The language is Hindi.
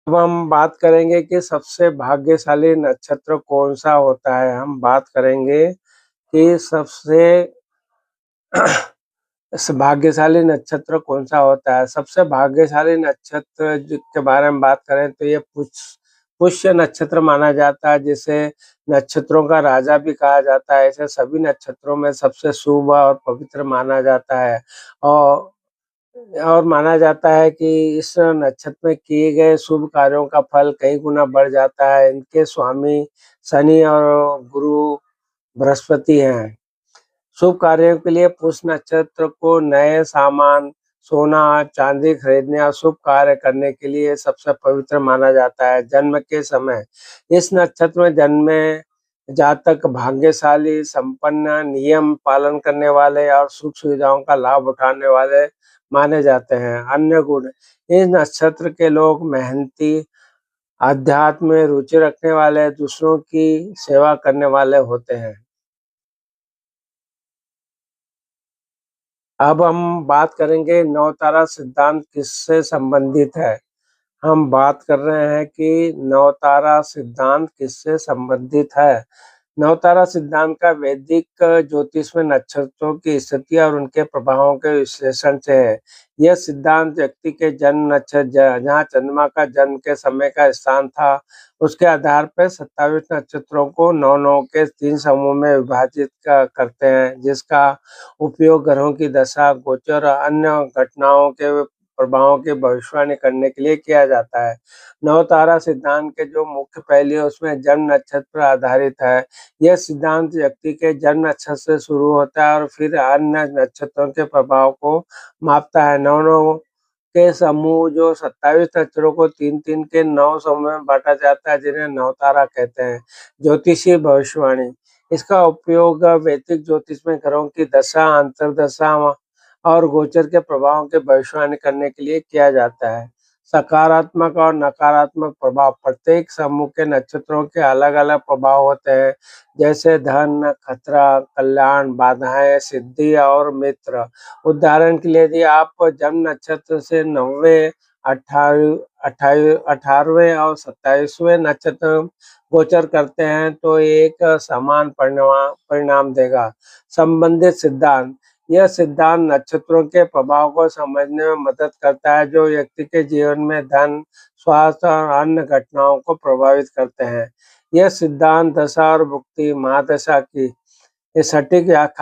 अब हम बात करेंगे कि सबसे भाग्यशाली नक्षत्र कौन-सा होता है। हम बात करेंगे कि सबसे भाग्यशाली नक्षत्र कौन-सा होता है। सबसे भाग्यशाली नक्षत्र के बारे में बात करें तो ये पुष्य नक्षत्र माना जाता है, जिसे नक्षत्रों का राजा भी कहा जाता है। ऐसे सभी नक्षत्रों में सबसे शुभ और पवित्र माना जाता है। और और माना जाता है कि इस नक्षत्र में किए गए शुभ कार्यों का फल कई गुना बढ़ जाता है। इनके स्वामी शनि और गुरु बृहस्पति हैं। शुभ कार्यों के लिए पुष्य नक्षत्र को नए सामान, सोना, चांदी खरीदने और शुभ कार्य करने के लिए सबसे पवित्र माना जाता है। जन्म के समय इस नक्षत्र में जन्मे जातक भाग्यशाली, संपन्न, नियम पालन करने वाले और सुख सुविधाओं का लाभ उठाने वाले माने जाते हैं। अन्य गुण, इस नक्षत्र के लोग मेहनती, अध्यात्म में रुचि रखने वाले, दूसरों की सेवा करने वाले होते हैं। अब हम बात करेंगे नवतारा सिद्धांत किससे संबंधित है। हम बात कर रहे हैं कि नवतारा सिद्धांत किससे संबंधित है। नवतारा सिद्धांत का वैदिक ज्योतिष में नक्षत्रों की स्थिति और उनके प्रभावों के विश्लेषण से है। यह सिद्धांत व्यक्ति के जन्म नक्षत्र जहाँ चंद्रमा का जन्म के समय का स्थान था, उसके आधार पर 27 नक्षत्रों को 9-9 के 3 समूह में विभाजित करते हैं, जिसका उपयोग ग्रहों की दशा, गोचर और अन्य घटनाओं के प्रभावों की भविष्यवाणी करने के लिए किया जाता है। नवतारा सिद्धांत के जो मुख्य पहलू है उसमें जन्म नक्षत्र पर आधारित है। यह सिद्धांत व्यक्ति के जन्म नक्षत्र से शुरू होता है और फिर अन्य नक्षत्रों के प्रभाव को मापता है। 9-9 के समूह जो 27 नक्षत्रों को 3-3 के 9 समूह में बाँटा जाता है, जिन्हें नवतारा कहते हैं। ज्योतिषीय भविष्यवाणी, इसका उपयोग वैदिक ज्योतिष में ग्रहों की दशा, अंतर्दशा और गोचर के प्रभावों की भविष्यवाणी करने के लिए किया जाता है। सकारात्मक और नकारात्मक प्रभाव, प्रत्येक समूह के नक्षत्रों के अलग-अलग प्रभाव होते हैं, जैसे धन, खतरा, कल्याण, बाधाएँ, सिद्धि और मित्र। उदाहरण के लिए यदि आप जन्म नक्षत्र से 90, 18वें और 27वें नक्षत्र गोचर करते हैं तो एक समान परिणाम देगा। संबंधित सिद्धांत, यह सिद्धांत नक्षत्रों के प्रभाव को समझने में मदद करता है, जो व्यक्ति के जीवन में धन, स्वास्थ्य और अन्य घटनाओं को प्रभावित करते हैं। यह सिद्धांत दशा और भुक्ति महादशा की ये सटीक व्याख्या